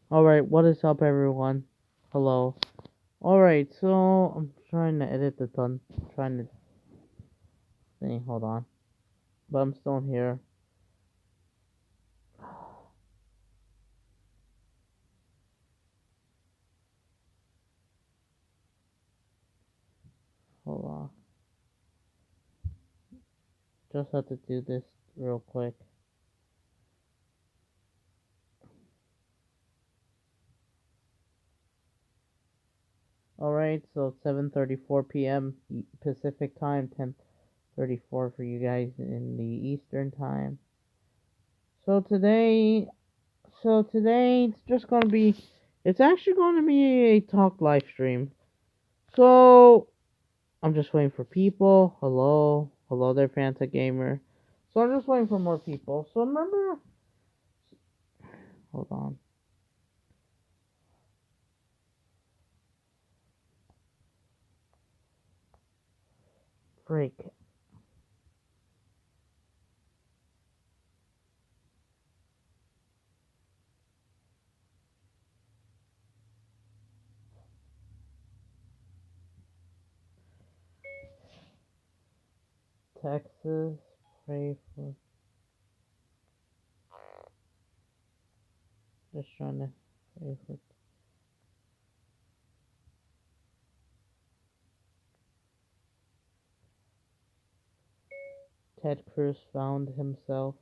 Alright, what is up, everyone? Hello. Alright, so I'm trying to edit the ton. Trying to think, hold on. But I'm still here. Hold on. Just have to do this real quick. Alright, so 7:34 p.m. Pacific time, 10:34 for you guys in the Eastern time. So today it's just gonna be, it's actually gonna be a talk live stream. So I'm just waiting for people. Hello there, Fanta Gamer. So I'm just waiting for more people. So remember, hold on, break. Texas, pray for. Just trying to pray for. Ted Cruz found himself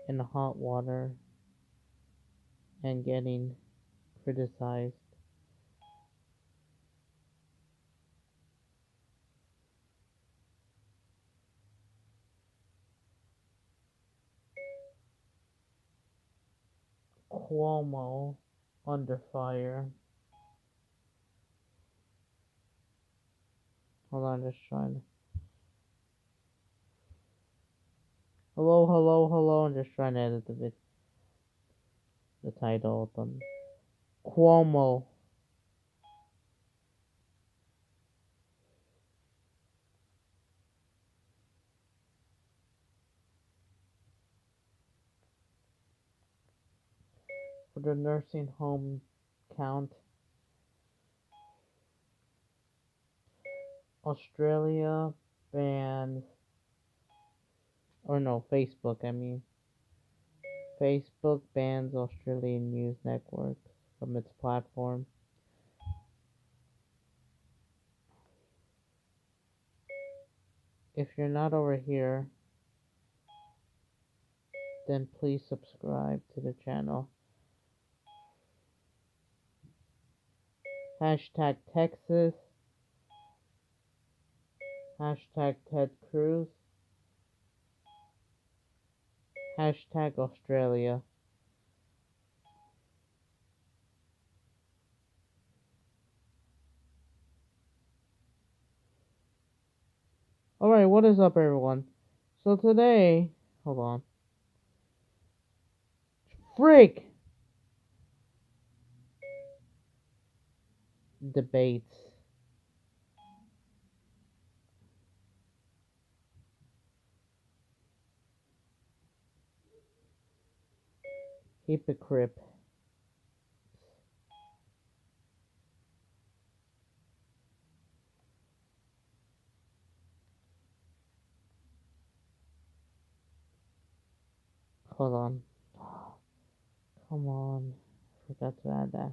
in hot water and getting criticized. Cuomo under fire. Hold on, just trying to. Hello. I'm just trying to edit the title. Cuomo. For the nursing home count, Australia bans, or no, Facebook, I mean. Facebook bans Australian news network from its platform. If you're not over here, then please subscribe to the channel. Hashtag Texas. Hashtag Ted Cruz. Hashtag Australia. Alright, what is up, everyone? So today, hold on. Freak! Debates. Hypocrite. Hold on. Come on. Forgot to add that.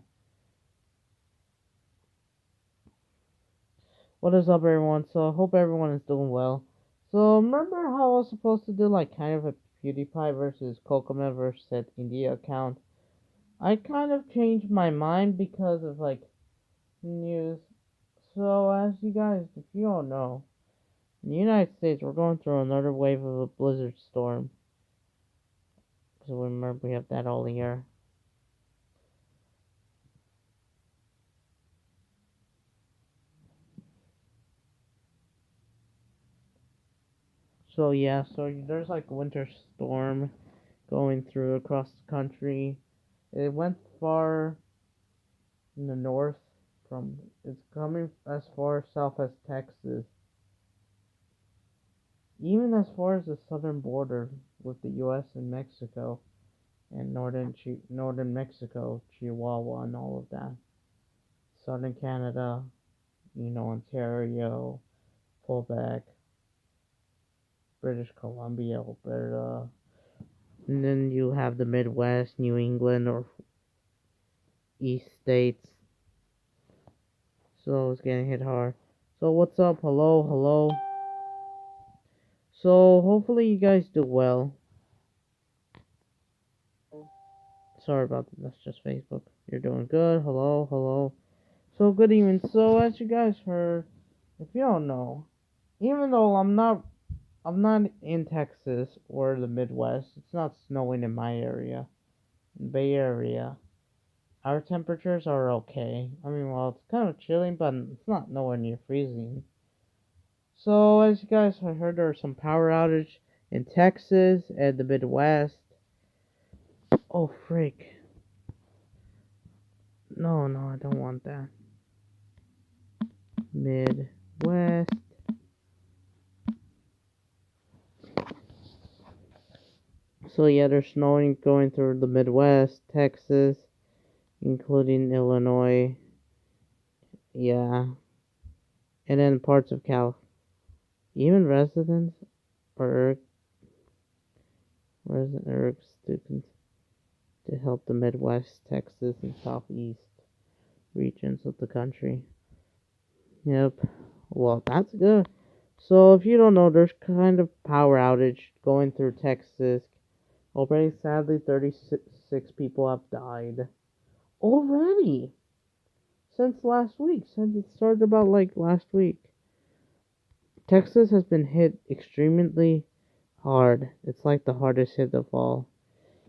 What is up, everyone? So I hope everyone is doing well. So remember how I was supposed to do like kind of a PewDiePie versus Kokomet versus India account? I kind of changed my mind because of like news. So as you guys, if you don't know, in the United States we're going through another wave of a blizzard storm. So remember we have that all year. So yeah, so there's like a winter storm going through across the country. It went far in the north, from it's coming as far south as Texas. even as far as the southern border with the U.S. and Mexico and northern Mexico, Chihuahua, and all of that. Southern Canada, Ontario, Quebec, British Columbia, Alberta, and then you have the Midwest, New England, or East states. So it's getting hit hard. So what's up? Hello, hello. So hopefully you guys do well. Sorry about that. That's just Facebook. You're doing good. Hello, hello. So good evening. So as you guys heard, if you don't know, even though I'm not in Texas or the Midwest, it's not snowing in my area, Bay Area. Our temperatures are okay. I mean, well, it's kind of chilling, but it's not nowhere near freezing. So as you guys have heard, there's some power outage in Texas and the Midwest. Oh freak! No, no, I don't want that. Midwest. So yeah, there's snowing going through the Midwest, Texas, including Illinois. Yeah, and then parts of Cal. Even residents or resident students to help the Midwest, Texas, and Southeast regions of the country. Yep. Well, that's good. So if you don't know, there's kind of power outage going through Texas. Already, sadly, 36 people have died. Already! Since last week. Since it started about like last week. Texas has been hit extremely hard. It's like the hardest hit of all.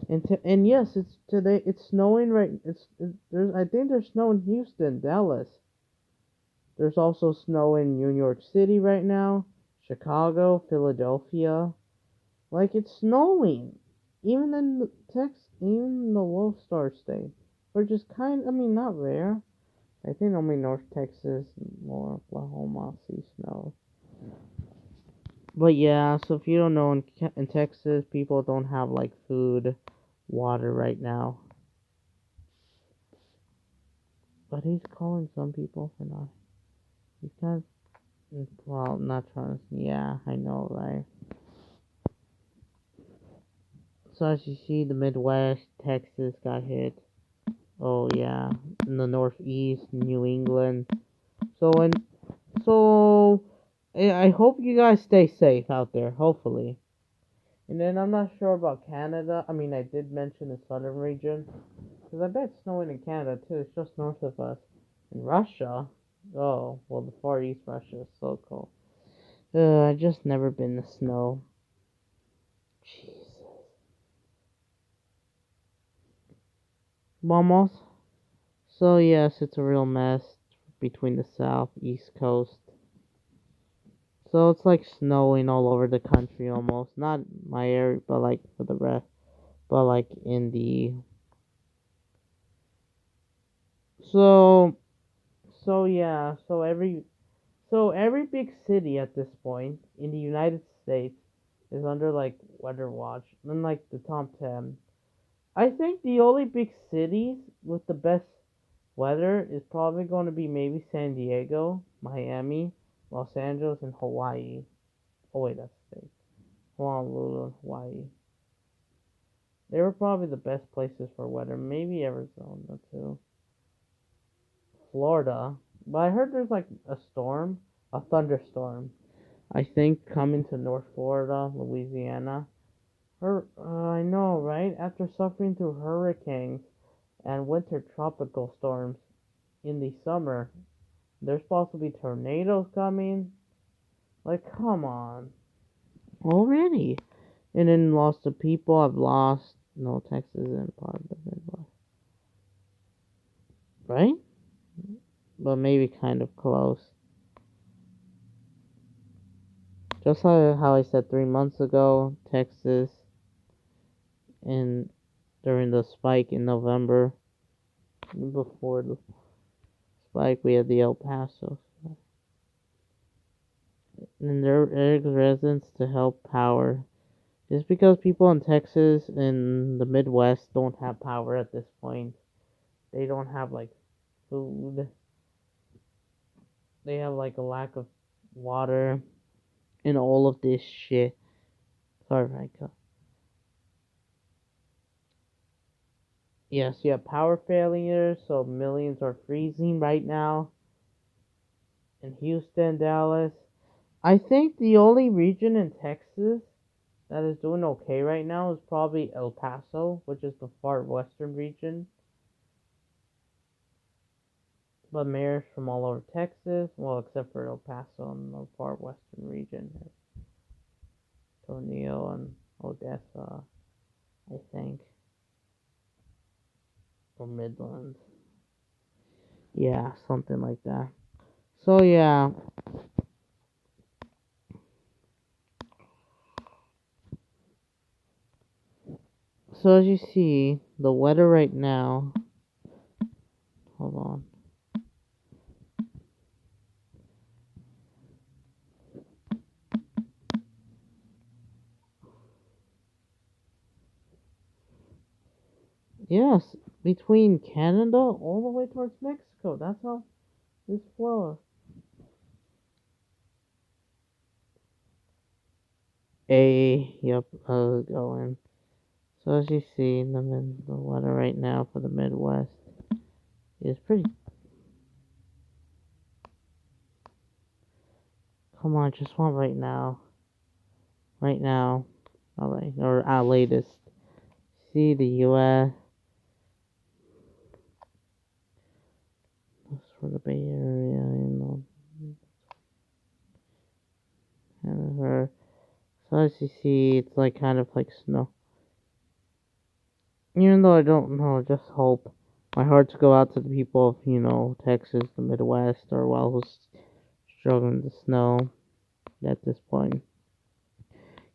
And yes, it's today. It's snowing right. There's I think there's snow in Houston, Dallas. There's also snow in New York City right now, Chicago, Philadelphia. Like it's snowing, even in even in the low star state, which is I mean, not rare. I think only North Texas, more Oklahoma see snow. But yeah, so if you don't know, in Texas, people don't have like food, water right now. But he's calling some people for not. He's kind of, well, not trying to. Yeah, I know, right? So as you see, the Midwest, Texas got hit. Oh yeah, in the Northeast, New England. So so I hope you guys stay safe out there. Hopefully. And then I'm not sure about Canada. I mean, I did mention the southern region. Because I bet it's snowing in Canada too. It's just north of us. In Russia? Oh, well, the Far East Russia is so cold. I just never been to snow. Jesus. Vamos. So, yes, it's a real mess between the south, east coast. So, it's like snowing all over the country almost. Not my area, but like for the rest. But like in the. So, yeah. So every big city at this point in the United States is under like weather watch, and like the top 10. I think the only big cities with the best weather is probably going to be maybe San Diego, Miami, Los Angeles, and Hawaii. Oh wait, that's state. Honolulu and Hawaii. They were probably the best places for weather. Maybe Arizona too. Florida, but I heard there's like a thunderstorm. I think coming to North Florida, Louisiana. I know, right? After suffering through hurricanes and winter tropical storms in the summer, there's possibly tornadoes coming. Like, come on. Already. And then lots of people I've lost. No, Texas isn't part of the Midwest. Right? But maybe kind of close. Just how I said 3 months ago, Texas, and during the spike in November, before the spike, we had the El Paso. and their residents to help power. Just because people in Texas and the Midwest don't have power at this point, they don't have like food. They have like a lack of water and all of this shit. Sorry, Micah. Yes, you have power failures, so millions are freezing right now in Houston, Dallas. I think the only region in Texas that is doing okay right now is probably El Paso, which is the far western region. But mayors from all over Texas, well, except for El Paso and the far western region, Tornillo and Odessa, I think, or Midland. Yeah, something like that. So yeah, so as you see, the weather right now. Hold on. Yes, between Canada all the way towards Mexico. That's how this flows. Yep, going. So as you see, the weather right now for the Midwest is pretty. Come on, just one right now. Right now. Alright, or our latest. See the US. That's for the Bay Area, and so as you see, it's like kind of like snow. Even though I don't know, just hope. My hearts go out to the people of, Texas, the Midwest, or well, who's struggling with the snow at this point.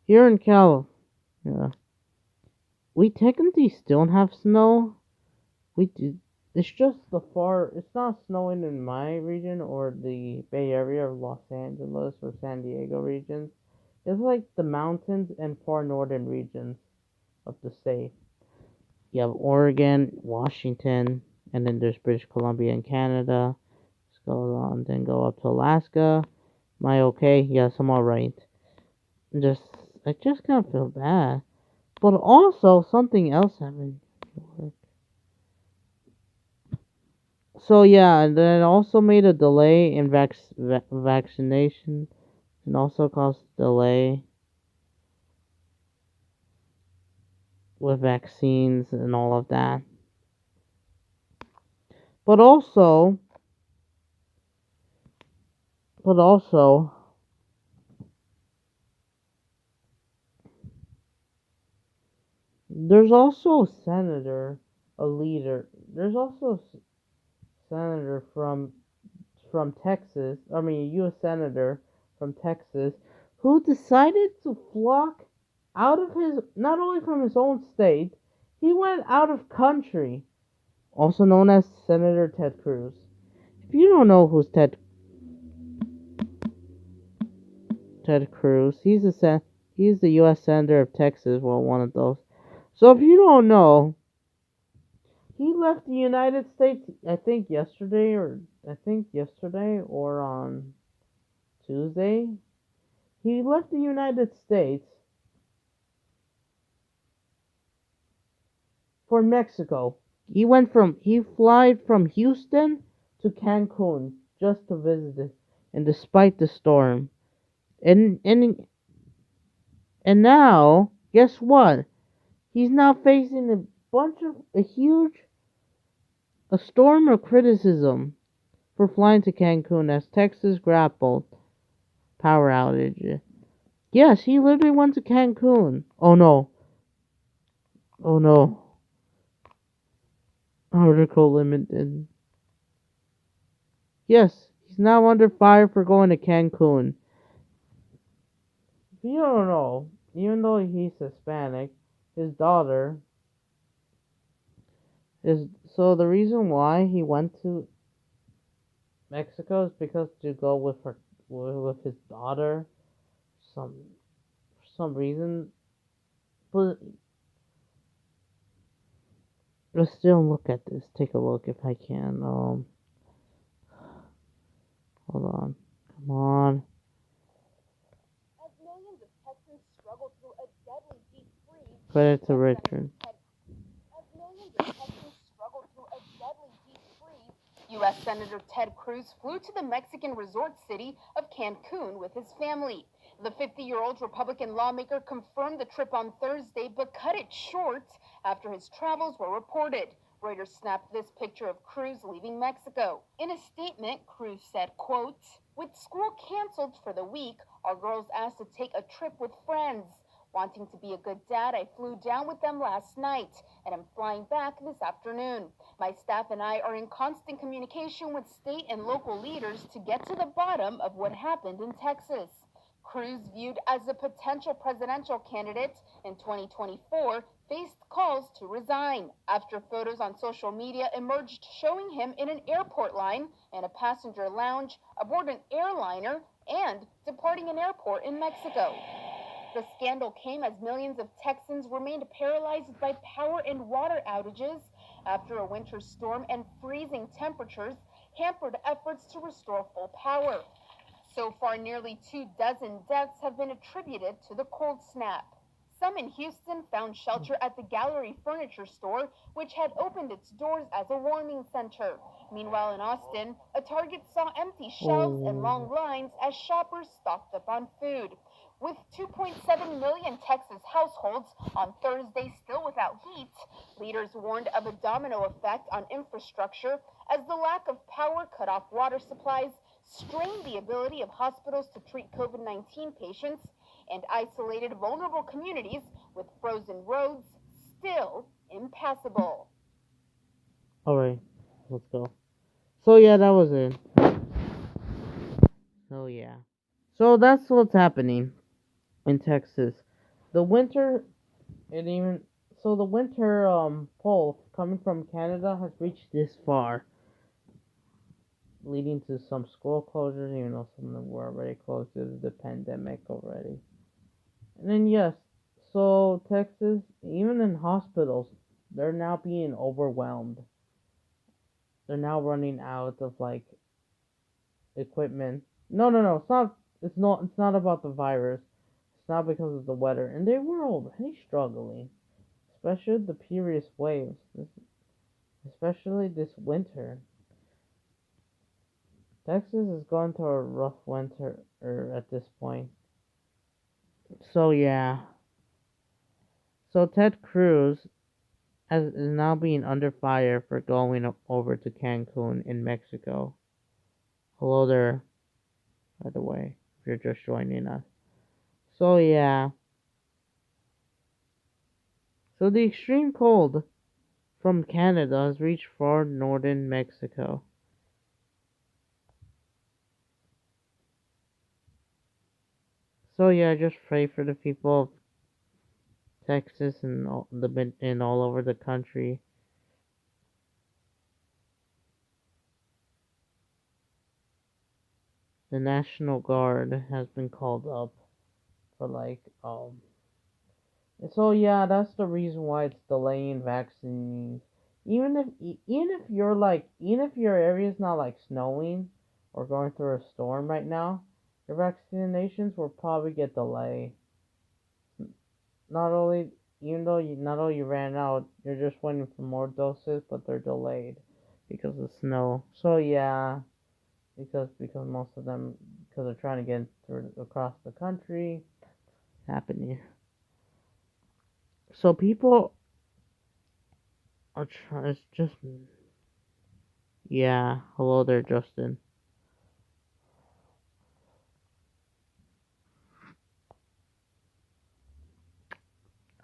Here in Cal, yeah, we technically still have snow. We do. It's just the far. It's not snowing in my region or the Bay Area or Los Angeles or San Diego regions. It's like the mountains and far northern regions of the state. You have Oregon, Washington, and then there's British Columbia and Canada. Just go on, then go up to Alaska. Am I okay? Yes, I'm alright. Just I just kind of feel bad, but also something else happened. So yeah, and then it also made a delay in vaccination, and also caused delay with vaccines and all of that. But also, but also, there's also a senator, a leader. There's also a senator from Texas. I mean, a U.S. senator from Texas who decided to flock out of his not only from his own state, he went out of country. Also known as Senator Ted Cruz. If you don't know who's Ted Cruz, he's the U.S. Senator of Texas. Well, one of those. So if you don't know, he left the United States. I think yesterday or on Tuesday. He left the United States for Mexico. He flied from Houston to Cancun just to visit it, and despite the storm, and and and now guess what? He's now facing a storm of criticism for flying to Cancun as Texas grappled power outage. Yes, he literally went to Cancun. Oh no, article limited. Yes, he's now under fire for going to Cancun. If you don't know, even though he's Hispanic, his daughter is so the reason why he went to Mexico is because to go with his daughter. Some for some reason, but let's still look at this. Take a look if I can. Hold on. Come on. As millions of Texans struggle through a deadly deep freeze, Credit to Richard. as millions of Texans struggle through a deadly deep freeze, U.S. Senator Ted Cruz flew to the Mexican resort city of Cancun with his family. The 50-year-old Republican lawmaker confirmed the trip on Thursday, but cut it short after his travels were reported. Reuters snapped this picture of Cruz leaving Mexico. In a statement, Cruz said, quote, "With school canceled for the week, our girls asked to take a trip with friends. Wanting to be a good dad, I flew down with them last night, and I'm flying back this afternoon. My staff and I are in constant communication with state and local leaders to get to the bottom of what happened in Texas." Cruz, viewed as a potential presidential candidate in 2024, faced calls to resign after photos on social media emerged showing him in an airport line, in a passenger lounge, aboard an airliner, and departing an airport in Mexico. The scandal came as millions of Texans remained paralyzed by power and water outages after a winter storm and freezing temperatures hampered efforts to restore full power. So far, nearly 24 deaths have been attributed to the cold snap. Some in Houston found shelter at the Gallery Furniture Store, which had opened its doors as a warming center. Meanwhile, in Austin, a Target saw empty shelves and long lines as shoppers stocked up on food. With 2.7 million Texas households on Thursday still without heat, leaders warned of a domino effect on infrastructure as the lack of power cut off water supplies, strained the ability of hospitals to treat COVID-19 patients, and isolated vulnerable communities with frozen roads still impassable. Alright, let's go. So yeah, that was it. So yeah. So that's what's happening in Texas. The winter the winter pole coming from Canada has reached this far, leading to some school closures, even though some of them were already closed due to the pandemic already. And then yes, so Texas, even in hospitals, they're now being overwhelmed. They're now running out of like equipment. No, it's not. It's not. It's not about the virus. It's not because of the weather, and they were already struggling, especially the previous waves. Especially this winter. Texas is going through a rough winter at this point. So yeah. So Ted Cruz is now being under fire for going over to Cancun in Mexico. Hello there, by the way, if you're just joining us. So yeah. So the extreme cold from Canada has reached far northern Mexico. So yeah, just pray for the people of Texas and all over the country. The National Guard has been called up for so yeah, that's the reason why it's delaying vaccines. Even if your area is not like snowing or going through a storm right now, your vaccinations will probably get delayed. Not only even though you not only you ran out, you're just waiting for more doses, but they're delayed because of snow. So yeah, because most of them because they're trying to get through across the country happening. So people are trying. It's just yeah. Hello there, Justin.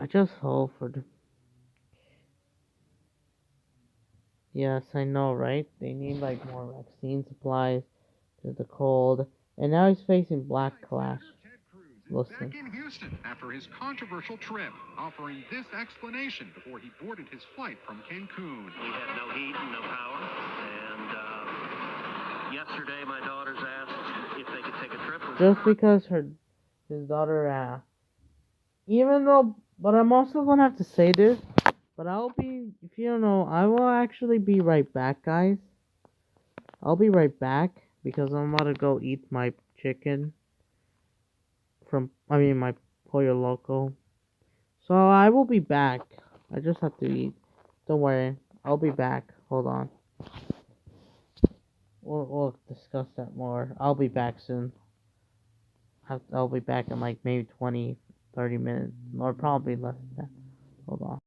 I just hope for the. Yes, I know, right? They need like more vaccine supplies to the cold, and now he's facing black clash. Listen. Back in Houston after his controversial trip, offering this explanation before he boarded his flight from Cancun. We had no heat and no power, and yesterday my daughters asked if they could take a just because his daughter even though, but I'm also gonna have to say this, but I'll be, if you don't know, I will actually be right back, guys. I'll be right back because I'm about to go eat my chicken my pollo loco. So I will be back. I just have to eat. Don't worry, I'll be back. Hold on. We'll discuss that more. I'll be back soon. I'll be back in like maybe 20, 30 minutes, or probably less than that. Hold on.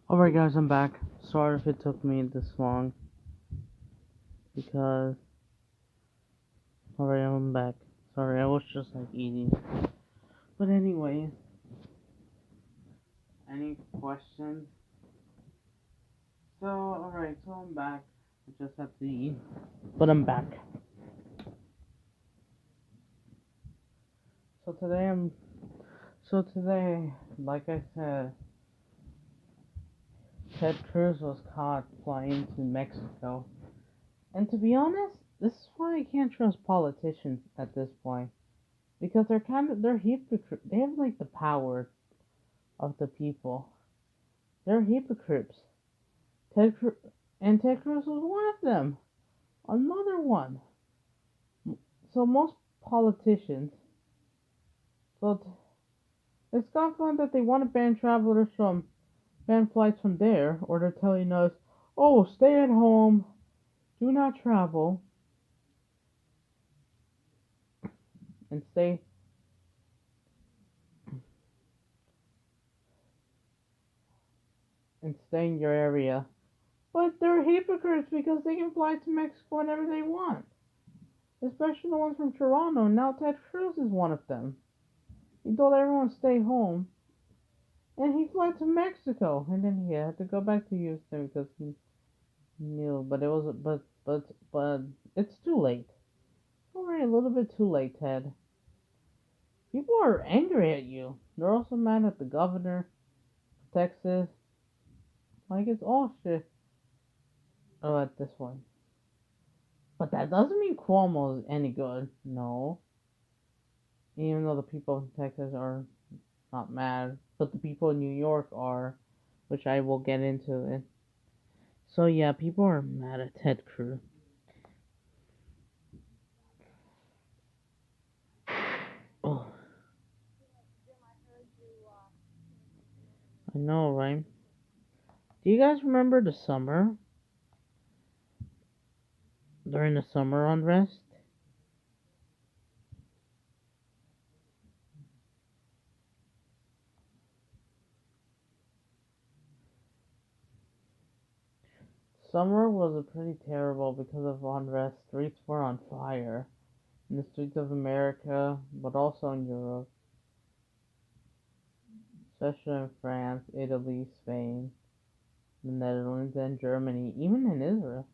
Alright guys, I'm back. Sorry if it took me this long because alright, I'm back. Sorry, I was just like eating. But anyway, any questions? So alright, so I'm back. I just have to eat. But I'm back. So today, like I said, Ted Cruz was caught flying to Mexico. And to be honest, this is why I can't trust politicians at this point. Because they're hypocrites. They have like the power of the people. They're hypocrites. Ted Cruz, and Ted Cruz was one of them. Another one. So most politicians, so it's confident that they want to ban flights from there, or they're telling us, oh, stay at home, do not travel, and stay in your area. But they're hypocrites because they can fly to Mexico whenever they want. Especially the ones from Toronto. Now Ted Cruz is one of them. He told everyone to stay home. And he flew to Mexico. And then he had to go back to Houston because he knew. But it was but it's too late. Already a little bit too late, Ted. People are angry at you. They're also mad at the governor of Texas. Like it's all shit. Oh, at this one. But that doesn't mean Cuomo is any good. No. Even though the people in Texas are not mad, but the people in New York are, which I will get into it. So yeah, people are mad at Ted Cruz. Oh, I know, right? Do you guys remember the summer? During the summer unrest? Summer was pretty terrible because of unrest. Streets were on fire. In the streets of America, but also in Europe. Especially in France, Italy, Spain, the Netherlands, and Germany. Even in Israel.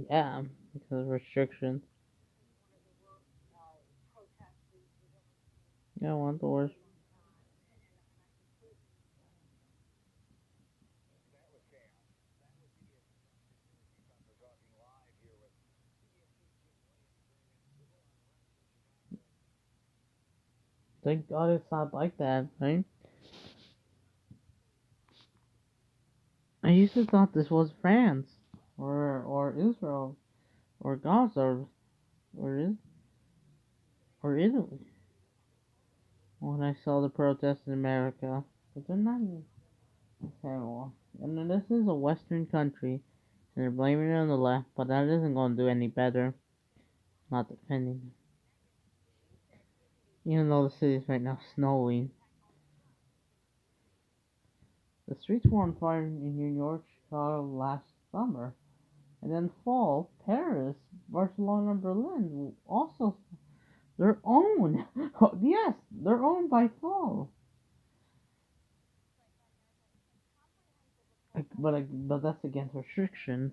Yeah, because of restrictions. Yeah, one of the worst. Thank God it's not like that, right? I used to thought this was France, or Israel, or Gaza, or is or Italy. When I saw the protests in America, but they're not even the same one. And then this is a Western country, and they're blaming it on the left, but that isn't going to do any better. Not defending, even though the city is right now snowing. The streets were on fire in New York, Chicago last summer. And then fall, Paris, Barcelona, Berlin also their own. Yes, their own by fall. But that's against restriction.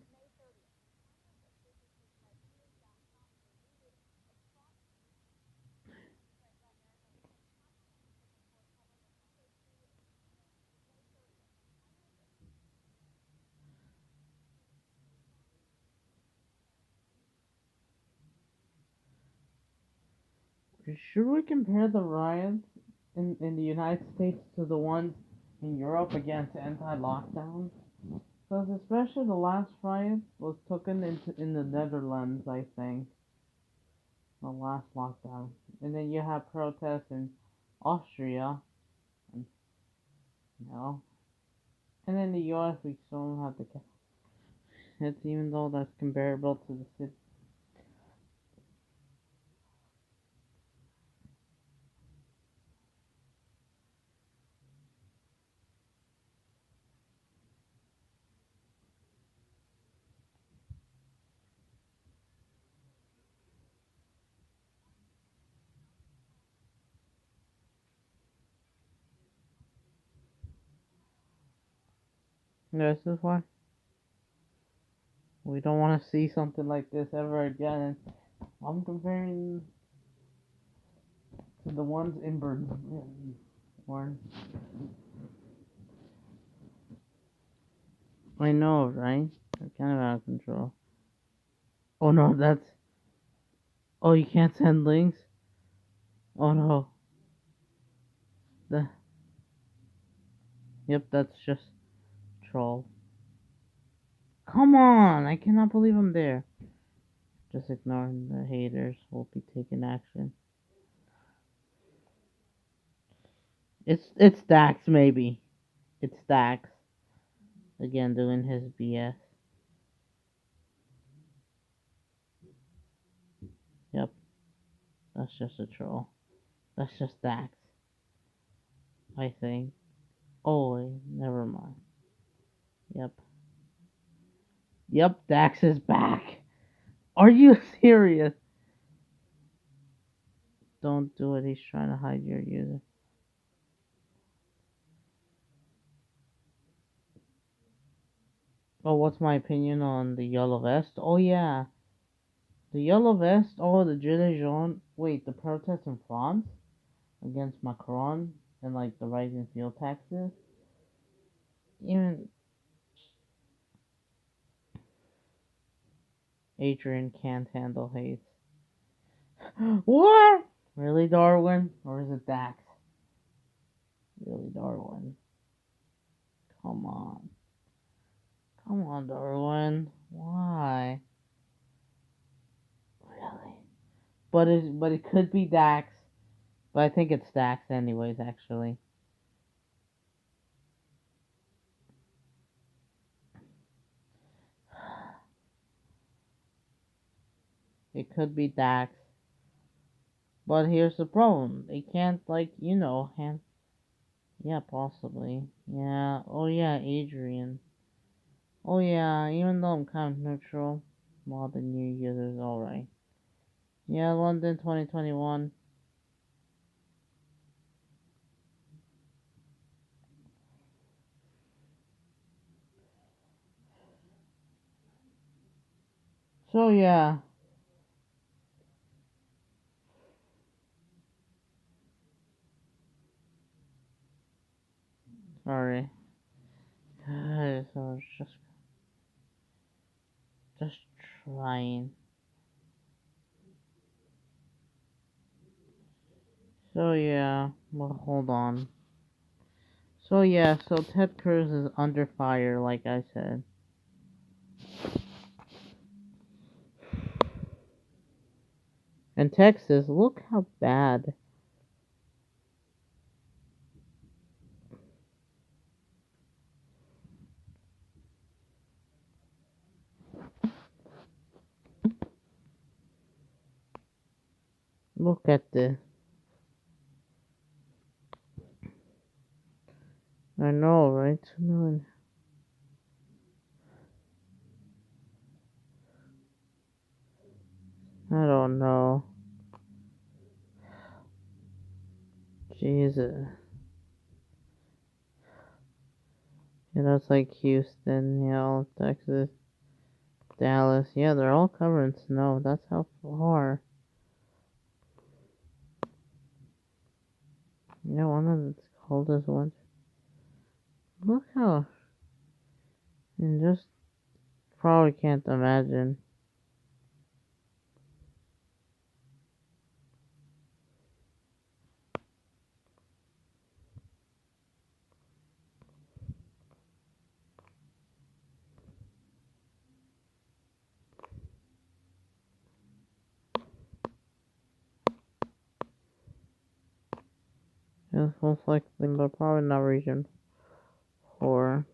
Should we compare the riots in the United States to the ones in Europe against anti-lockdown? Because especially the last riot was taken in the Netherlands, I think, the last lockdown, and then you have protests in Austria, and you know, and in the U.S. we still don't have the. It's even though that's comparable to the city. This is why we don't want to see something like this ever again. And I'm comparing to the ones in Berlin. I know, right? They're kind of out of control. Oh no, that's. Oh, you can't send links? Oh no. The. Yep, that's just troll. Come on! I cannot believe I'm there. Just ignoring the haters. Will be taking action. It's Dax maybe. It's Dax. Again doing his BS. Yep. That's just a troll. That's just Dax. I think. Oh wait, never mind. Yep. Yep, Dax is back. Are you serious? Don't do it. He's trying to hide your user. Oh, what's my opinion on the yellow vest? Oh yeah, the yellow vest. Oh, the Gilets jaunes. Wait, the protests in France against Macron and like the rising fuel taxes. Even Adrian can't handle hate. What? Really, Darwin? Or is it Dax? Really, Darwin? Come on. Come on, Darwin. Why? Really? But it could be Dax. But I think it's Dax anyways, actually. It could be Dax. But here's the problem. They can't, like, hand. Yeah, possibly. Yeah. Oh, yeah, Adrian. Oh, yeah, even though I'm kind of neutral, well, the new user's alright. Yeah, London 2021. So, yeah. Sorry. So, just trying. So, yeah. Well, hold on. So, yeah, so Ted Cruz is under fire, like I said. And Texas, look how bad. Look at this. I know, right? 2 million. I don't know. Jesus. That's like Houston, Texas, Dallas. Yeah, they're all covered in snow. That's how far. Yeah, one of the coldest ones. Look how. You just probably can't imagine. It's most likely, but probably not region 4.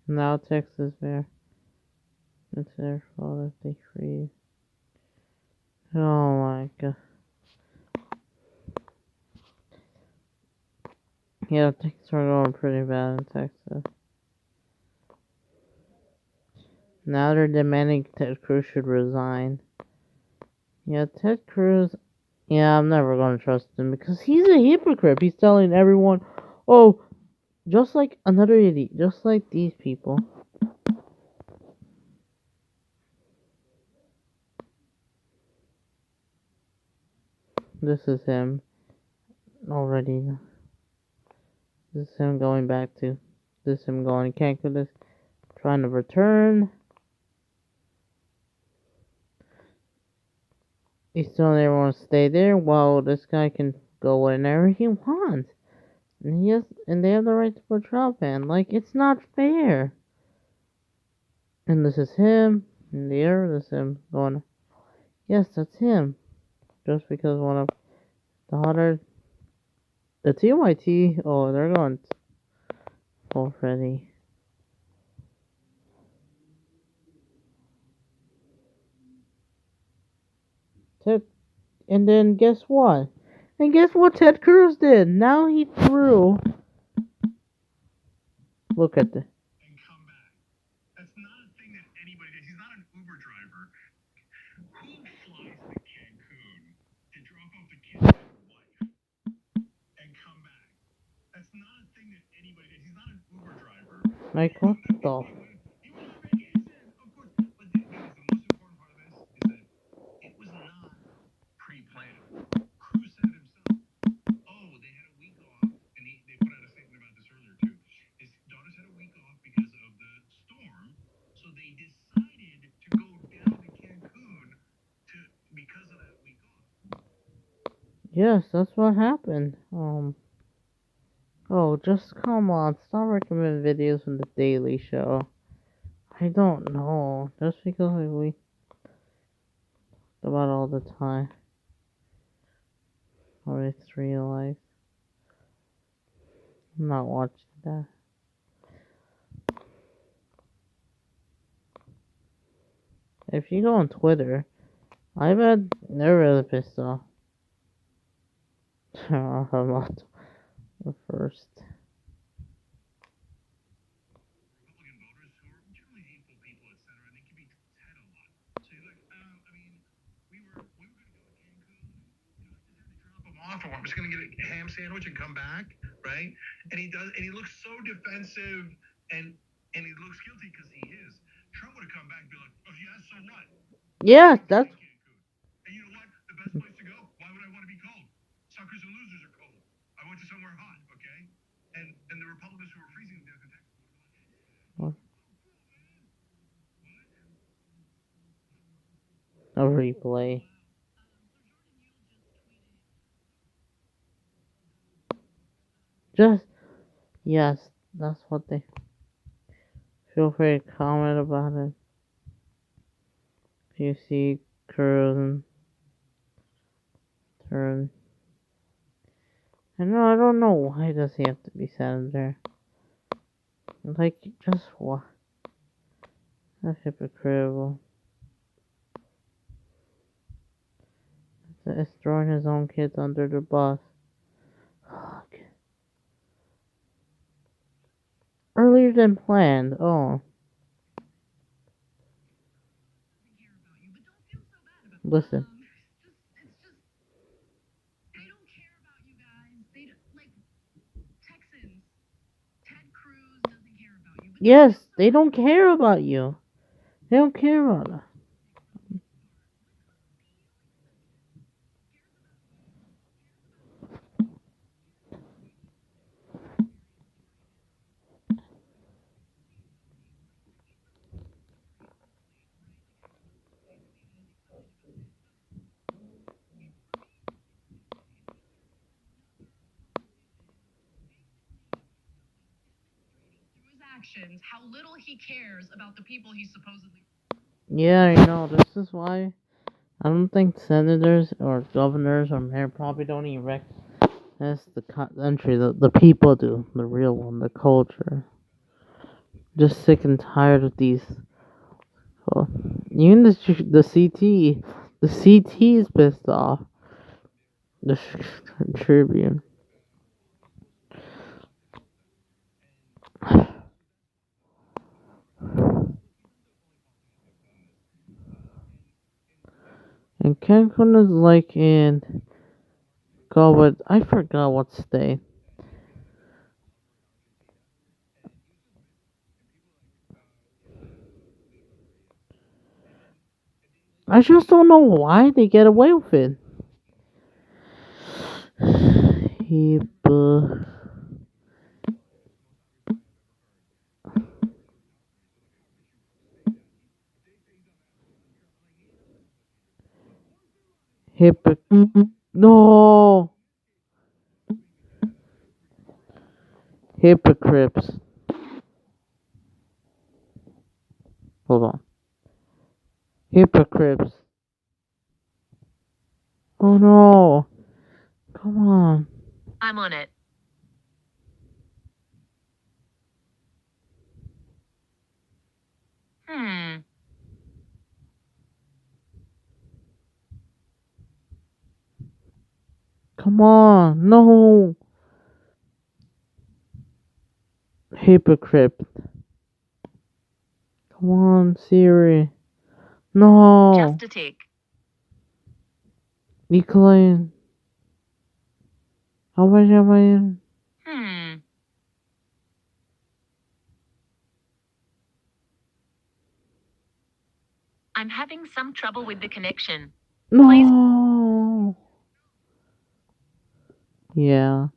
Now Texas there. It's their fault if they freeze. Oh my god. Yeah, things are going pretty bad in Texas. Now they're demanding Ted Cruz should resign. Yeah, Ted Cruz, Yeah, I'm never gonna trust him because he's a hypocrite. He's telling everyone, oh, just like another idiot, just like these people. This is him already. This is him going back to. This is him going Cancun. This trying to return. He's telling everyone to stay there while this guy can go whenever he wants. And they have the right to put a trial ban. Like, it's not fair. And this is him in the air. This is him going, yes, that's him. Just because one of the hotter, the TYT, oh, they're going full Freddy. Ted, and then guess what? And guess what Ted Cruz did? Now he threw. Look at the. And come back. That's not a thing that anybody does. He's not an Uber driver. Who flies to Cancun to drop off the kid and wife and come back? That's not a thing that anybody does. He's not an Uber driver. Like, what the? He went on vacation, of course. But the most important part of this is that it was not pre-planned. Cruz said it himself. Oh, they had a week off, and they put out a statement about this earlier too. His daughters had a week off because of the storm, so they decided to go down to Cancun because of that week off. Yes, that's what happened. Oh, just come on. Stop recommending videos from the Daily Show. I don't know. Just because we about all the time. Or it's real life. I'm not watching that. If you go on Twitter, I bet they're really pissed off. I'm not the first. Republican voters who are generally hateful people, etc. They can be said a lot. So he's like, I mean, we were going to go to Cancun. I just had to drop him off, or I'm just going to get a ham sandwich and come back, right? And he does, and he looks so defensive, and he looks guilty because he is. Trump would have come back and be like, oh yeah, so what? Yeah, that's. And you know what? The best place to go? Why would I want to be cold? Suckers and losers are cold. I went to somewhere hot, okay? And the Republicans who were freezing to death in Texas. A replay. Just. Yes, that's what they. Feel free to comment about it. If you see Cruz and turn. I don't know why does he have to be senator. Like, just what? That's hypocritical. It's throwing his own kids under the bus. Fuck. Earlier than planned. Oh. Listen. They don't care about you guys. They like Texans. Ted Cruz doesn't care about you. Yes, they don't care about you. They don't care about us. Actions, how little he cares about the people he's supposedly. Yeah, I know. This is why I don't think senators or governors or mayor probably don't even recognize the country. The people do. The real one. The culture. Just sick and tired of these. Well, even the CT. The CT is pissed off. The Tribune. And Cancun is like in go with. I forgot what state. I just don't know why they get away with it. Hypo, hypo, no, hypocrites. Hold on, hypocrites. Oh no, come on. I'm on it. Hmm. Come on, no. Hypocrite. Come on, Siri. No. Just a tick. Nikolai. How much am I in? Hmm. I'm having some trouble with the connection. Please. No. Yeah.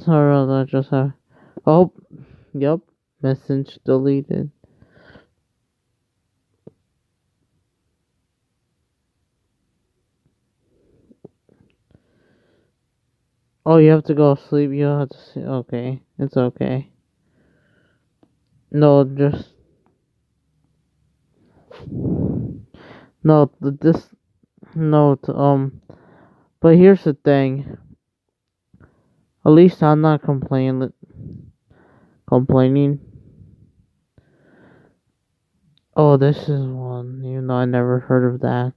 Sorry, I just have. Oh, yep. Message deleted. Oh, you have to go sleep. You have to see. Okay, it's okay. No, just no. This no. But here's the thing. At least I'm not complaining. Oh, this is one. Even though I never heard of that.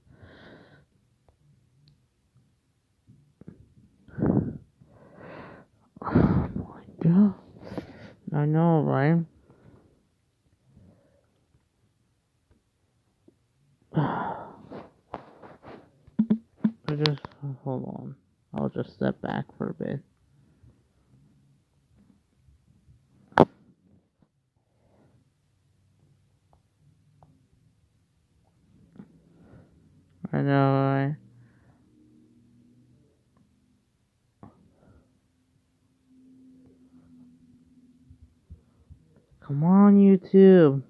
Oh my god. I know, right? I just hold on. I'll just step back for a bit. I know, right? Come on, YouTube.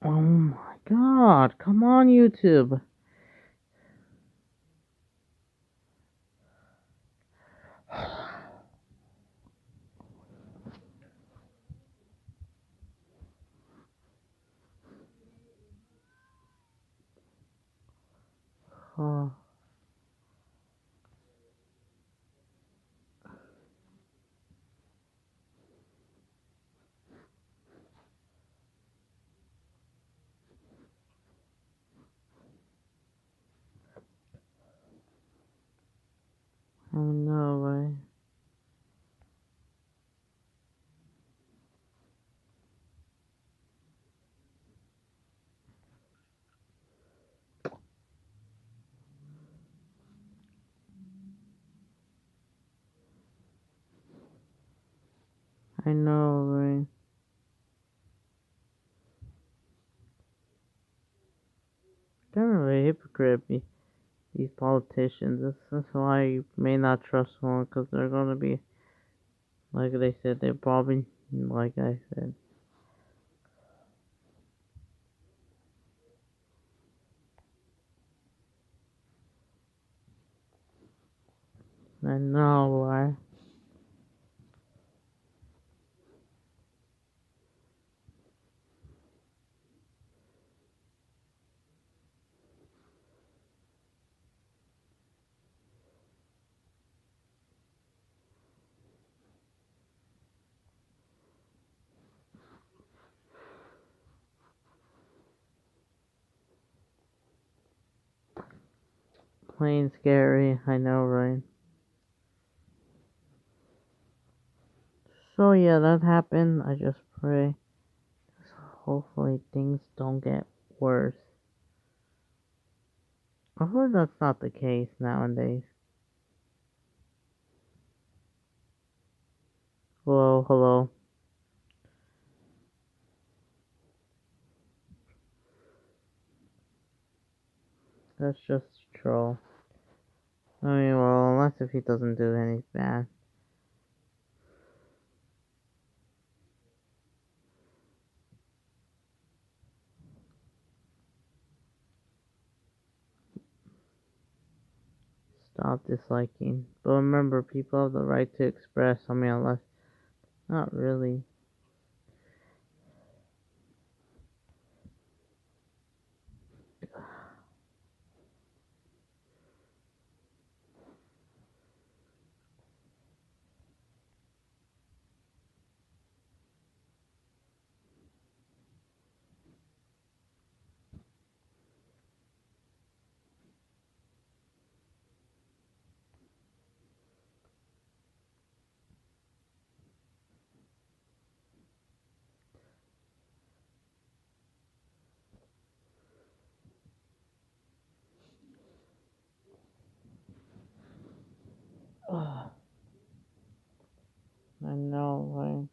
Oh my god. Come on, YouTube. Oh, I know, right? I know, right? Kind of a hypocrite, these politicians. That's why you may not trust one, because they're gonna be, like they said, they're probably, like I said. I know, right? Plain scary, I know, right? So yeah, that happened. I just pray. Hopefully things don't get worse. I heard that's not the case nowadays. Hello, hello. That's just a troll. I mean, well, unless if he doesn't do anything bad. Stop disliking. But remember, people have the right to express. I mean, unless, not really. Ugh. I know, right?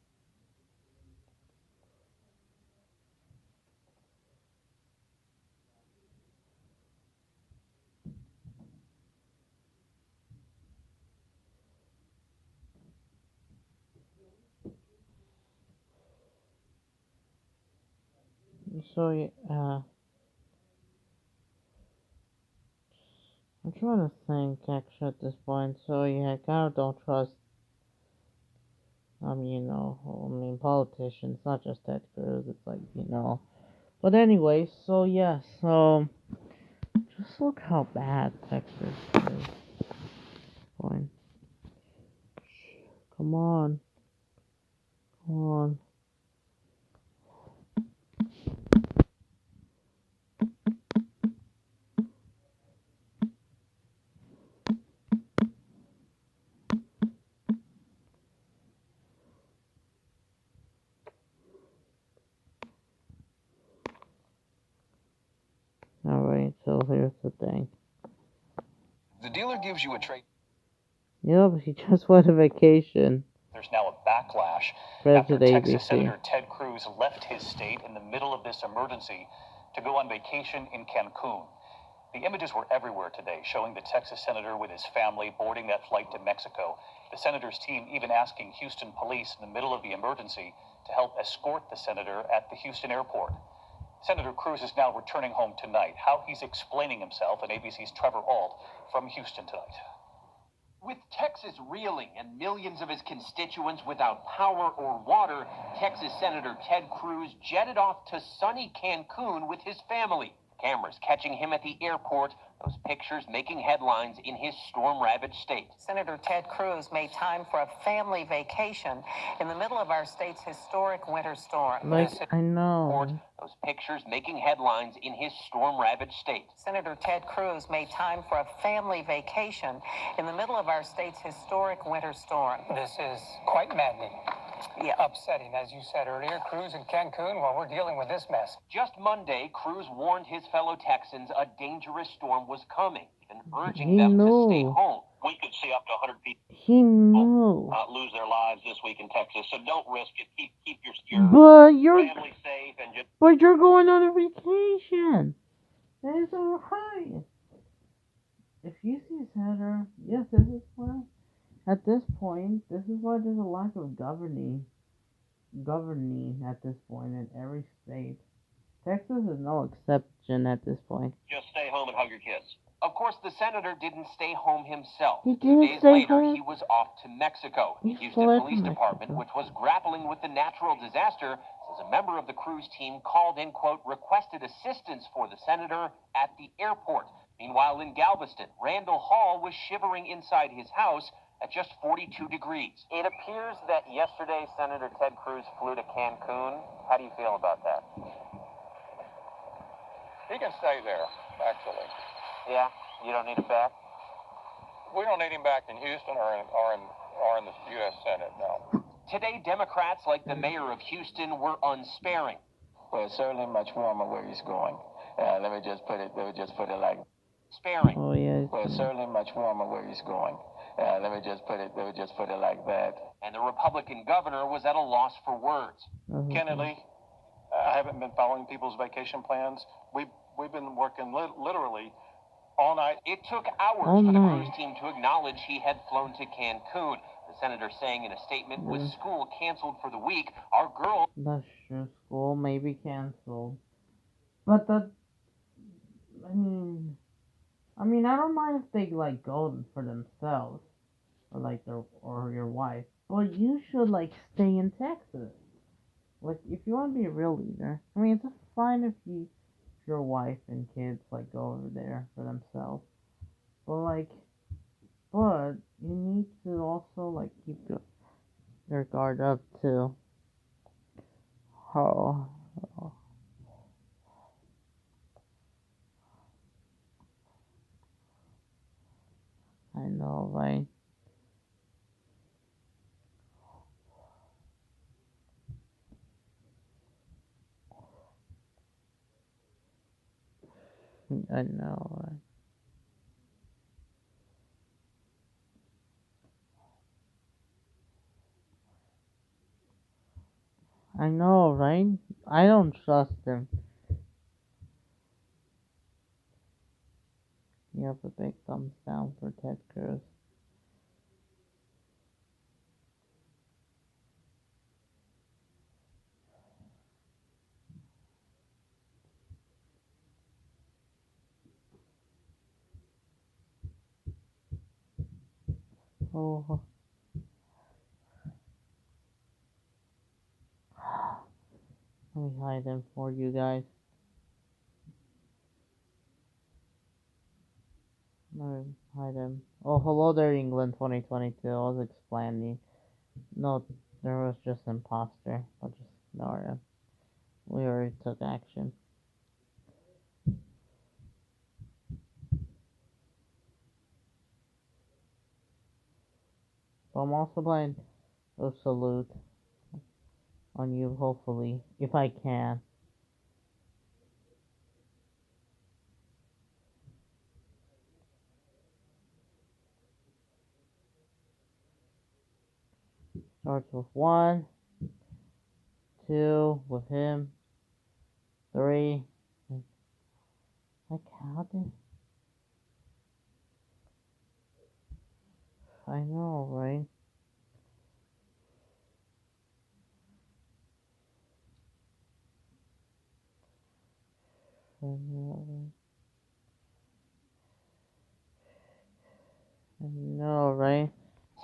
So, I'm trying to think actually at this point. So, yeah, I kind of don't trust, politicians, not just Ted Cruz. It's like, But anyway, so, yeah, so, just look how bad Texas is going. Come on. Come on. Alright, so here's the thing. The dealer gives you a trade. Yep, he just went on vacation. There's now a backlash after President Texas ABC. Senator Ted Cruz left his state in the middle of this emergency to go on vacation in Cancun. The images were everywhere today, showing the Texas senator with his family boarding that flight to Mexico. The senator's team even asking Houston police in the middle of the emergency to help escort the senator at the Houston airport. Senator Cruz is now returning home tonight. How he's explaining himself, and ABC's Trevor Ault from Houston tonight. With Texas reeling and millions of his constituents without power or water, Texas Senator Ted Cruz jetted off to sunny Cancun with his family. Cameras catching him at the airport, those pictures making headlines in his storm-ravaged state. Senator Ted Cruz made time for a family vacation in the middle of our state's historic winter storm. I know. Those pictures making headlines in his storm-ravaged state. Senator Ted Cruz made time for a family vacation in the middle of our state's historic winter storm. This is quite maddening. Yeah. Upsetting, as you said earlier. Cruz in Cancun while we're dealing with this mess. Just Monday, Cruz warned his fellow Texans a dangerous storm was coming and urging He them knew. to stay home. We could see up to 100 people He knew. lose their lives this week in Texas, so don't risk it. Keep your family safe and just. But you're going on a vacation. That is alright. If you see Senator, yes, this is why. At this point, this is why there's a lack of governing at this point in every state. Texas is no exception at this point. Just stay home and hug your kids. Of course, the senator didn't stay home himself. He 2 didn't days stay later, home? he was off to Mexico. He The Houston fled Police to Department, Mexico. which was grappling with the natural disaster, says a member of the Cruz team called in, quote, requested assistance for the senator at the airport. Meanwhile, in Galveston, Randall Hall was shivering inside his house at just 42 degrees. It appears that yesterday Senator Ted Cruz flew to Cancun. How do you feel about that? He can stay there, actually. Yeah? You don't need him back? We don't need him back in Houston or in the U.S. Senate, no. Today, Democrats, like the mayor of Houston, were unsparing. Well, it's certainly much warmer where he's going. Let me just put it like sparing. Oh yeah. Well, it's certainly much warmer where he's going. Let me just put it like that. And the Republican governor was at a loss for words. Kennedy, I haven't been following people's vacation plans. We've been working literally all night. It took hours for the cruise team to acknowledge he had flown to Cancun. The senator saying in a statement, with school canceled for the week, our girls... That's true. School may be canceled. But I mean, I don't mind if they, like, go for themselves. Or, like, or your wife. But you should, like, stay in Texas. Like, if you want to be a real leader. I mean, it's fine if your wife and kids, like, go over there for themselves. But you need to also, like, keep your guard up, too. Oh. I know, right? I know, right? I know, right? I don't trust him. You have a big thumbs down for Ted Cruz. Oh. Let me hide them for you guys. Let me hide them. Oh, hello there, England 2022. I was explaining. No, there was just imposter. I'll just ignore him. We already took action. So I'm also playing a salute on you, hopefully, if I can. Starts with 1, 2 with him, 3. I counted. I know, right? I know, right?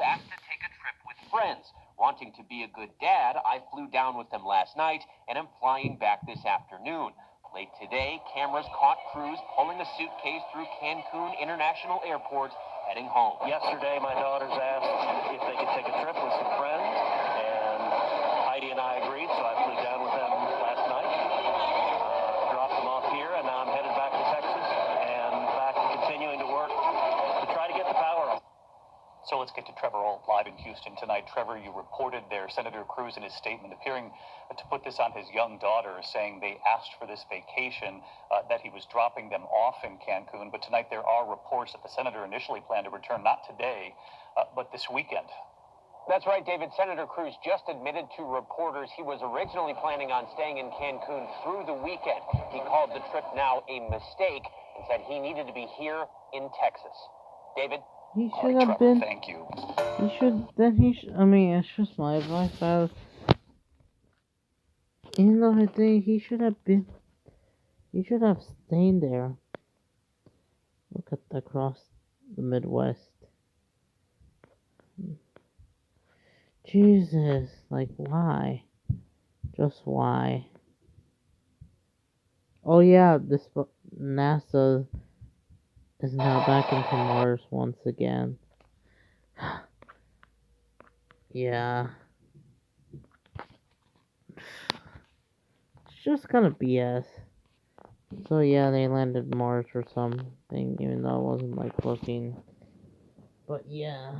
Asked to take a trip with friends. Wanting to be a good dad, I flew down with them last night and am flying back this afternoon. Late today, cameras caught Cruz pulling a suitcase through Cancun International Airport, heading home. Yesterday, my daughters asked if they could take a trip with some friends, and Heidi and I agreed, so I flew down with them last night, dropped them off here, and now I'm headed back to Texas and back continuing to work to try to get the power on. So let's get to Trevor Ault live in Houston tonight. Trevor, you reported there Senator Cruz in his statement appearing to put this on his young daughter, saying they asked for this vacation, that he was dropping them off in Cancun. But tonight there are reports that the senator initially planned to return not today, but this weekend. That's right, David. Senator Cruz just admitted to reporters he was originally planning on staying in Cancun through the weekend. He called the trip now a mistake and said he needed to be here in Texas. David? He should have been. Thank you. I mean, it's just my advice. You know, I think he should have been. He should have stayed there. Look at across the Midwest. Jesus, like, why? Just why? Oh yeah, this NASA is now back into Mars once again. Yeah. It's just kind of BS. So yeah, they landed Mars or something, even though it wasn't like looking. But yeah.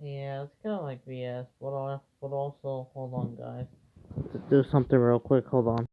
Yeah, it's kind of like VS, but also, hold on, guys. To do something real quick, hold on.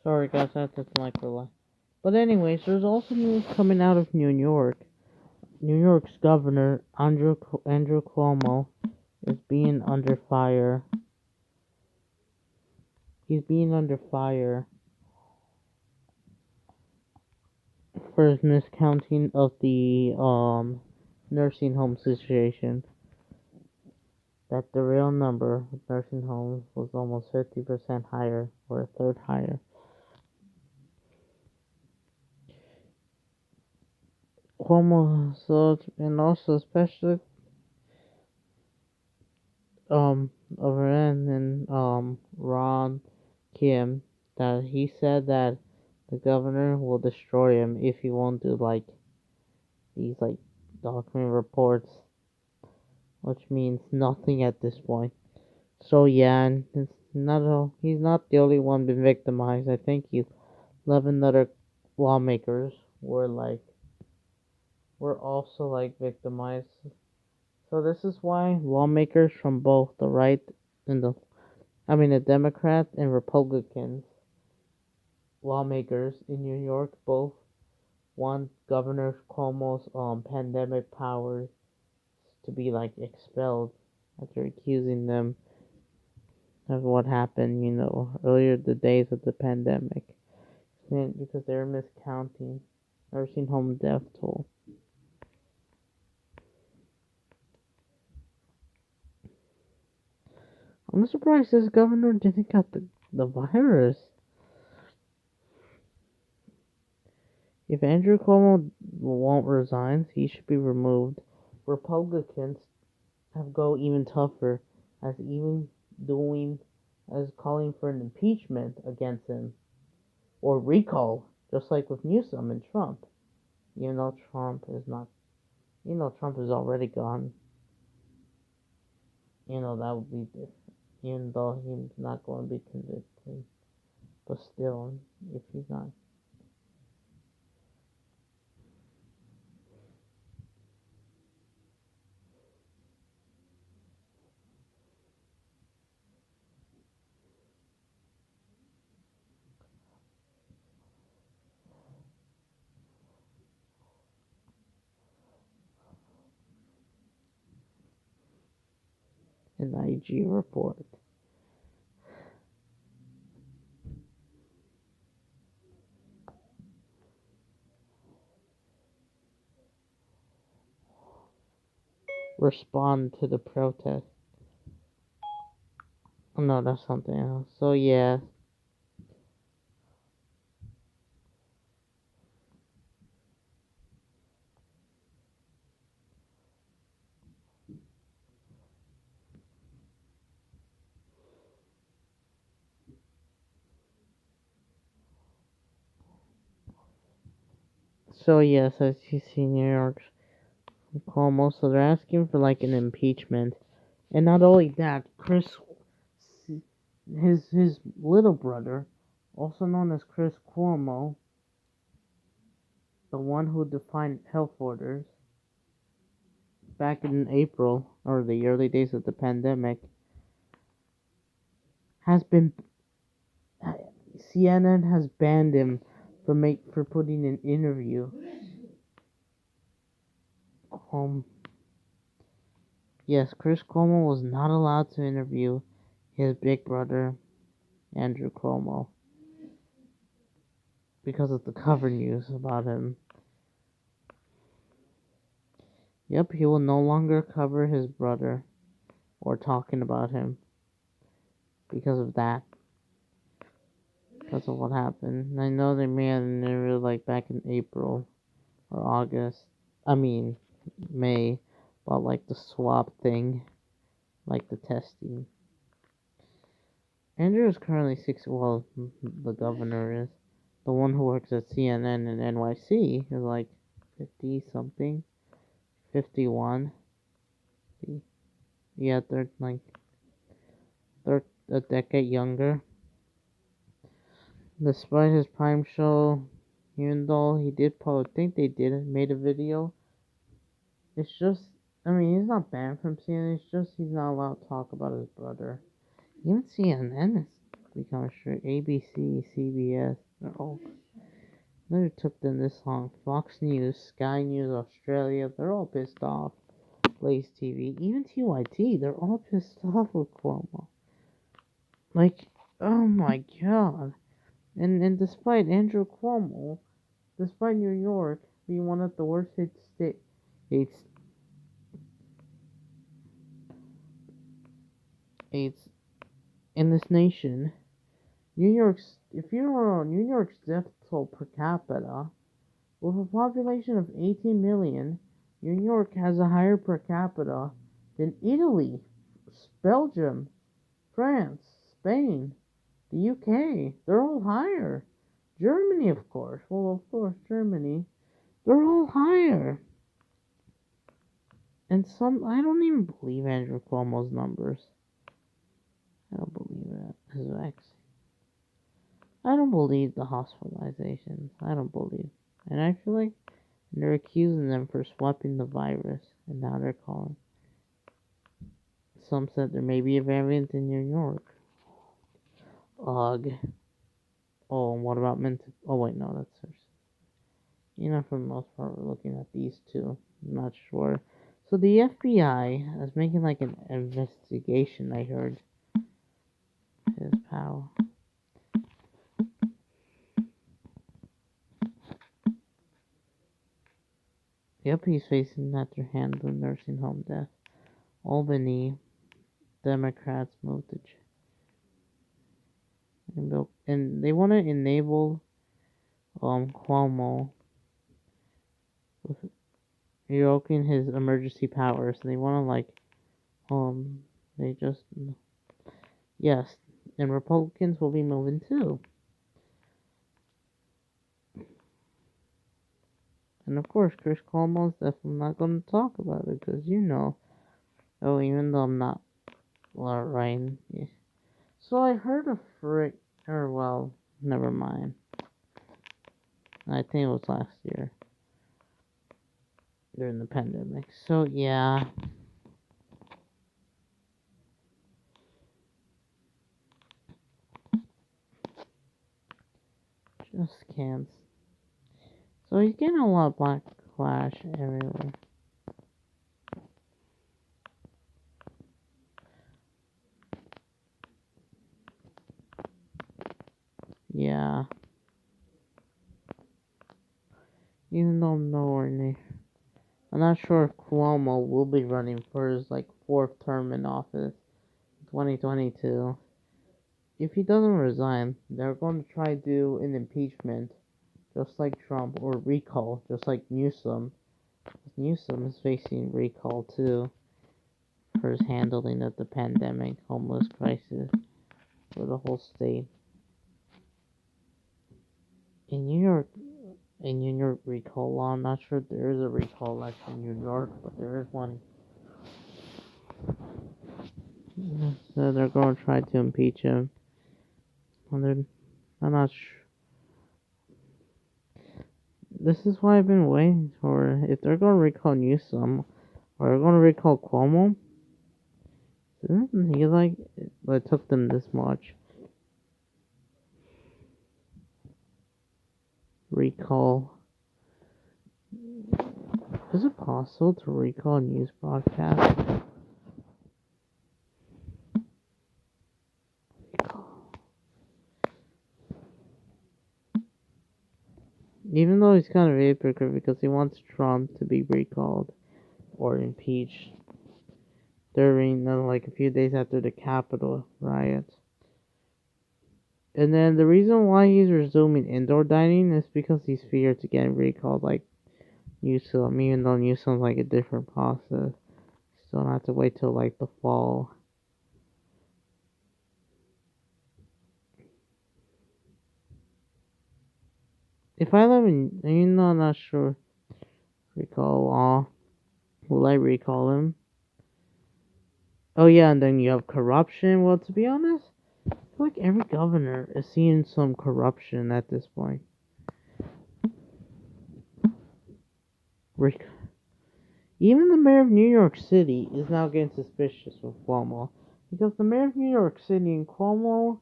Sorry guys, I had to like relax. But anyways, there's also news coming out of New York. New York's governor, Andrew Cuomo, is being under fire. He's being under fire for his miscounting of the nursing home situation. That the real number of nursing homes was almost 50% higher, or a third higher. Cuomo, and also especially over in Ron Kim, that he said that the governor will destroy him if he won't do like these like document reports, which means nothing at this point. So yeah, and he's not the only one been victimized. I think 11 other lawmakers were also like victimized. So this is why lawmakers from both the right and the Democrats and Republicans lawmakers in New York both want Governor Cuomo's pandemic powers to be like expelled after accusing them of what happened, earlier the days of the pandemic, because they were miscounting nursing home death toll. I'm surprised this governor didn't get the virus. If Andrew Cuomo won't resign, he should be removed. Republicans have go even tougher, as calling for an impeachment against him, or recall, just like with Newsom and Trump. Even though Trump is already gone. That would be different. Even though he's not going to be convicted, but still, if he's not. An IG report. Respond to the protest. Oh, no, that's something else. So yeah. So yes, as you see, New York's Cuomo, so they're asking for like an impeachment, and not only that, his little brother, also known as Chris Cuomo, the one who defined health orders back in April, or the early days of the pandemic, CNN has banned him for putting an interview. Yes, Chris Cuomo was not allowed to interview his big brother, Andrew Cuomo, because of the cover news about him. Yep, he will no longer cover his brother or talking about him because of that. Because of what happened. And I know they made an interview like back in April or August. May, about like the swab thing, like the testing. Andrew is currently the governor is. The one who works at CNN and NYC is like 50 something, 51. Yeah, they're a decade younger. Despite his prime show, even though he did made a video. It's just, he's not banned from CNN, it's just he's not allowed to talk about his brother. Even CNN become strict. ABC, CBS, they're all. Never took them this long. Fox News, Sky News, Australia, they're all pissed off. Blaze TV, even TYT, they're all pissed off with Cuomo. Like, oh my god. And despite Andrew Cuomo, despite New York being one of the worst hit states in this nation, if you know New York's death toll per capita, with a population of 18 million, New York has a higher per capita than Italy, Belgium, France, Spain, the UK. They're all higher. Germany, of course. Well, of course, Germany. They're all higher. And I don't even believe Andrew Cuomo's numbers. I don't believe that. His vaccine. I don't believe the hospitalizations. I don't believe. And I feel like they're accusing them for swapping the virus. And now they're calling. Some said there may be a variant in New York. Ugh. Oh, and what about mental? Oh, wait, no, that's. You know, for the most part, we're looking at these two. I'm not sure. So the FBI is making like an investigation, I heard. His pal. Yep, he's facing after handling nursing home death. Albany Democrats moved to and they want to enable Cuomo with revoking his emergency powers. They want to they just yes, and Republicans will be moving too. And of course, Chris Cuomo's definitely not going to talk about it because even though I'm not right. Yeah. So I heard never mind. I think it was last year during the pandemic. So yeah. Just can't. So he's getting a lot of backlash everywhere. Yeah. Even though I'm nowhere near. I'm not sure if Cuomo will be running for his fourth term in office, 2022. If he doesn't resign, they're going to try to do an impeachment, just like Trump, or recall, just like Newsom. Newsom is facing recall too for his handling of the pandemic, homeless crisis for the whole state. In New York recall law, I'm not sure if there is a recall election in New York, but there is one. So they're going to try to impeach him. I'm not sure. This is why I've been waiting for. If they're going to recall Newsom, or they're going to recall Cuomo, it took them this much. Recall. Is it possible to recall news broadcast? Even though he's kind of a hypocrite because he wants Trump to be recalled or impeached during a few days after the Capitol riots. And then the reason why he's resuming indoor dining is because he's feared to get recalled like Newsom, even though Newsom's a different process. Still have to wait till the fall. If I live in, I'm not sure. Recall law. Will I recall him? Oh yeah, and then you have corruption. Well, to be honest, I feel like every governor is seeing some corruption at this point. Even the mayor of New York City is now getting suspicious with Cuomo. Because the mayor of New York City and Cuomo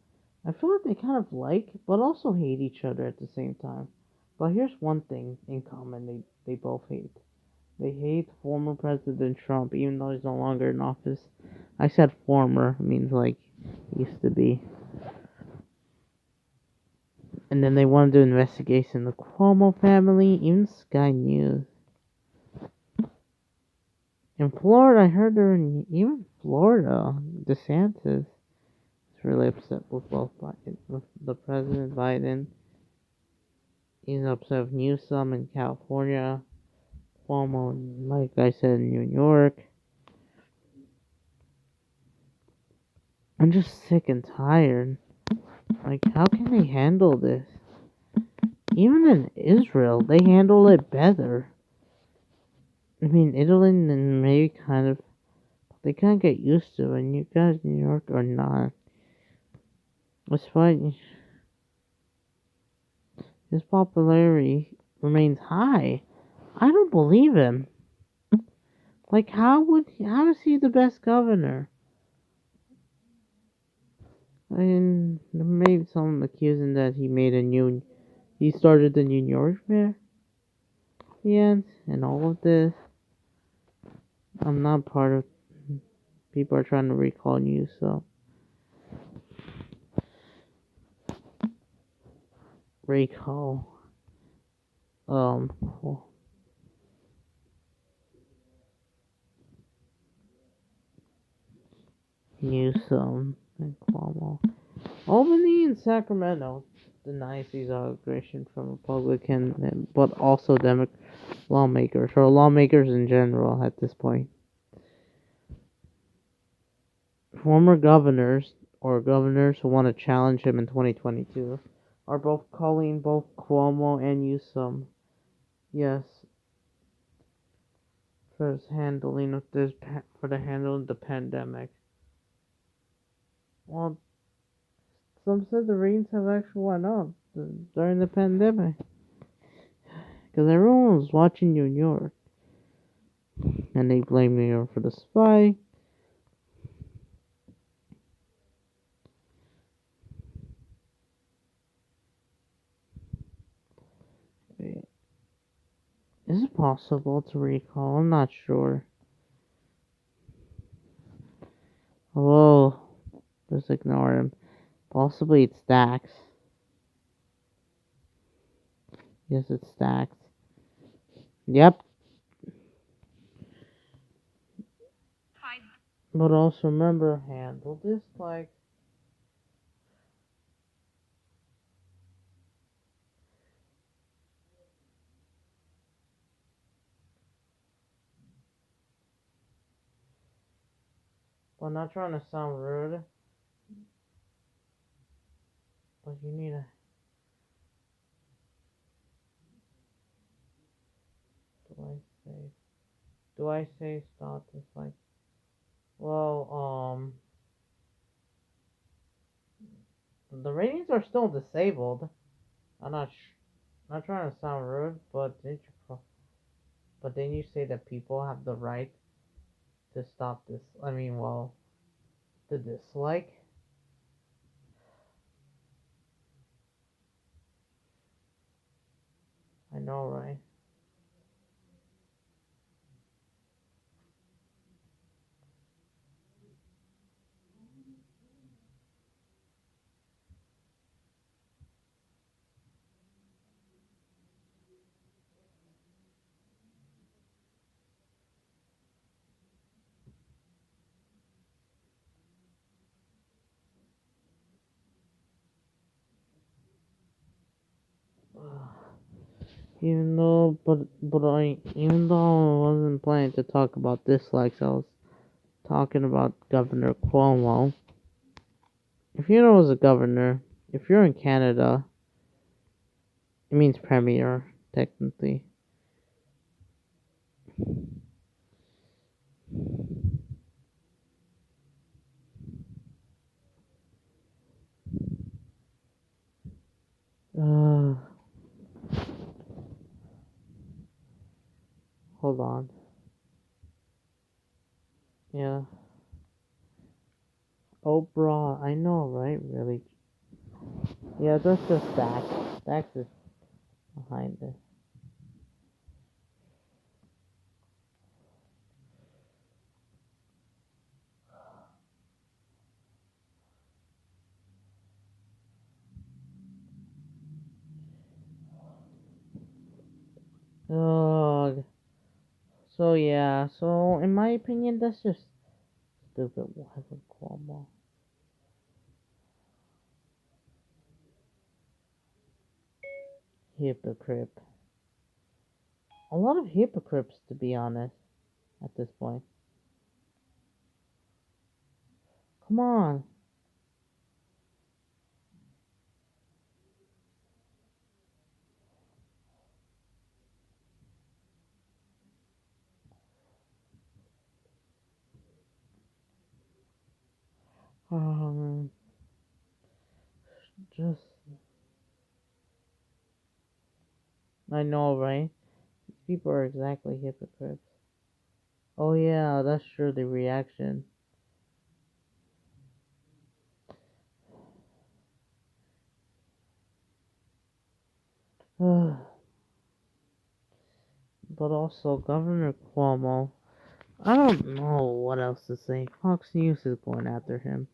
I feel like they kind of like, but also hate each other at the same time. But here's one thing in common they both hate. They hate former President Trump, even though he's no longer in office. I said former, means like used to be. And then they want to do an investigation. The Cuomo family, even Sky News. In Florida, I heard they're in even Florida. DeSantis is really upset with both Biden, with the President Biden. He's upset with Newsom in California. Cuomo, like I said, in New York. I'm just sick and tired. Like, how can they handle this? Even in Israel, they handle it better. I mean, Italy and maybe kind of, they kind of get used to it, and you guys in New York are not. Despite his popularity remains high, I don't believe him. Like, how is he the best governor? I mean, maybe some accusing that he started the New York mayor. And all of this. I'm not part of, people are trying to recall you, so. Recall. Newsom and Cuomo. Albany and Sacramento denies these allegations from Republican, but also Democrat lawmakers, or lawmakers in general at this point. Former governors, or governors who want to challenge him in 2022, are both calling both Cuomo and Newsom, yes, for his handling of this, for the handling of the pandemic. Well, some said the ratings have actually went up during the pandemic. Because everyone was watching New York. And they blame New York for the spike. Is it possible to recall? I'm not sure. Hello. Just ignore him. Possibly it's Dax. Yes, it's Dax. Yep. Hi. But also remember, handle this like. Well, not trying to sound rude. But you need to. Do I say stop this like? Well, the ratings are still disabled. I'm not trying to sound rude, but then you say that people have the right to stop this. I mean, well, to dislike. I know, right? Even though I wasn't planning to talk about dislikes, I was talking about Governor Cuomo. If you know as a governor, if you're in Canada, it means premier, technically. Hold on. Yeah. Oprah, I know, right? Really. Yeah, that's just Dax. Dax is behind it. Oh, so yeah, so in my opinion, that's just stupid. Why would Cuomo? Hypocrite. A lot of hypocrites, to be honest, at this point. Come on. Um, just, I know, right? People are exactly hypocrites. Oh yeah, that's true, the reaction. But also, Governor Cuomo, I don't know what else to say. Fox News is going after him.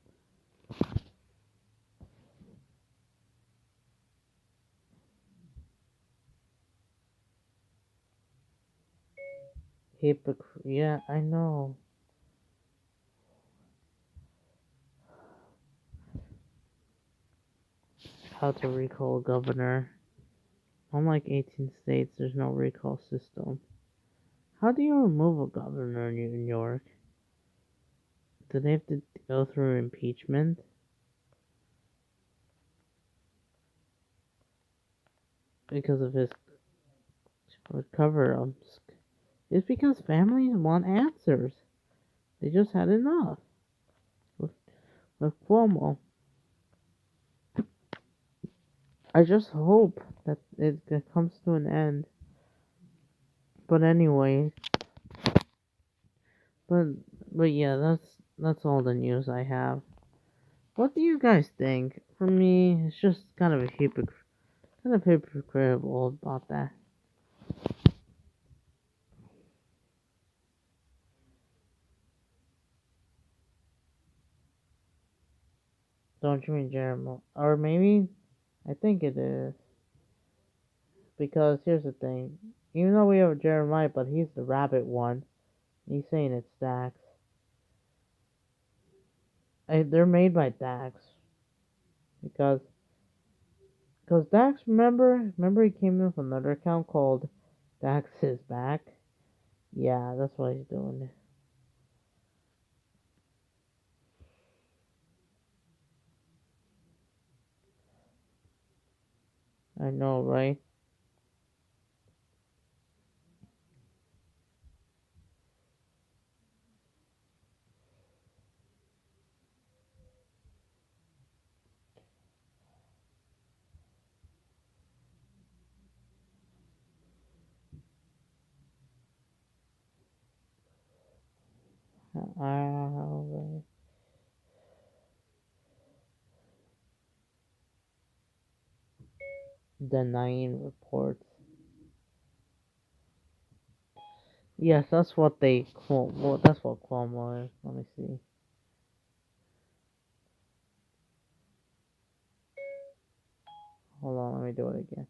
Hypocrite. Yeah, I know. How to recall a governor. Unlike 18 states, there's no recall system. How do you remove a governor in New York? Do they have to go through impeachment? Because of his cover-ups. It's because families want answers. They just had enough. With Cuomo. I just hope that it comes to an end. But anyway, but yeah, that's all the news I have. What do you guys think? For me, it's just kind of hypocritical about that. Don't you mean Jeremiah? Or maybe I think it is. Because here's the thing. Even though we have Jeremiah, but he's the rabbit one. He's saying it's Dax. They're made by Dax. Because Dax, remember he came in with another account called Dax is Back? Yeah, that's what he's doing. I know, right? Right. Denying reports. Yes, that's what they quote. Well, that's what Cuomo is. Let me see. Hold on, let me do it again.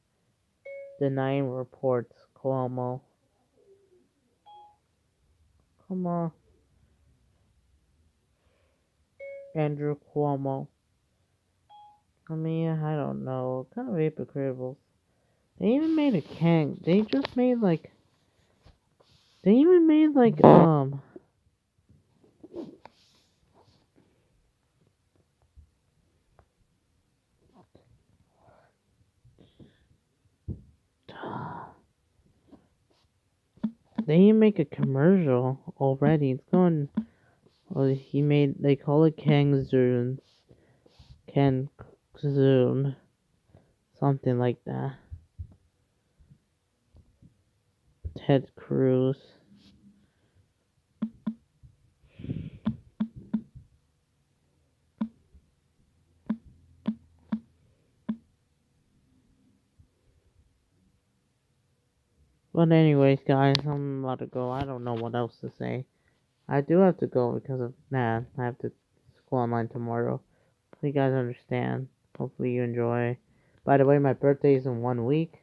Denying reports, Cuomo. Come on. Andrew Cuomo. I mean, I don't know. Kind of hypocritical. They even made a Kang. They just made like. They even made like They even make a commercial already. It's going. Well, he made. They call it Kang Zoon. Kang Zoon. Something like that. Ted Cruz. But anyways, guys, I'm about to go. I don't know what else to say. I do have to go because of that. I have to school online tomorrow. Hopefully you guys understand. Hopefully you enjoy. By the way, my birthday is in 1 week.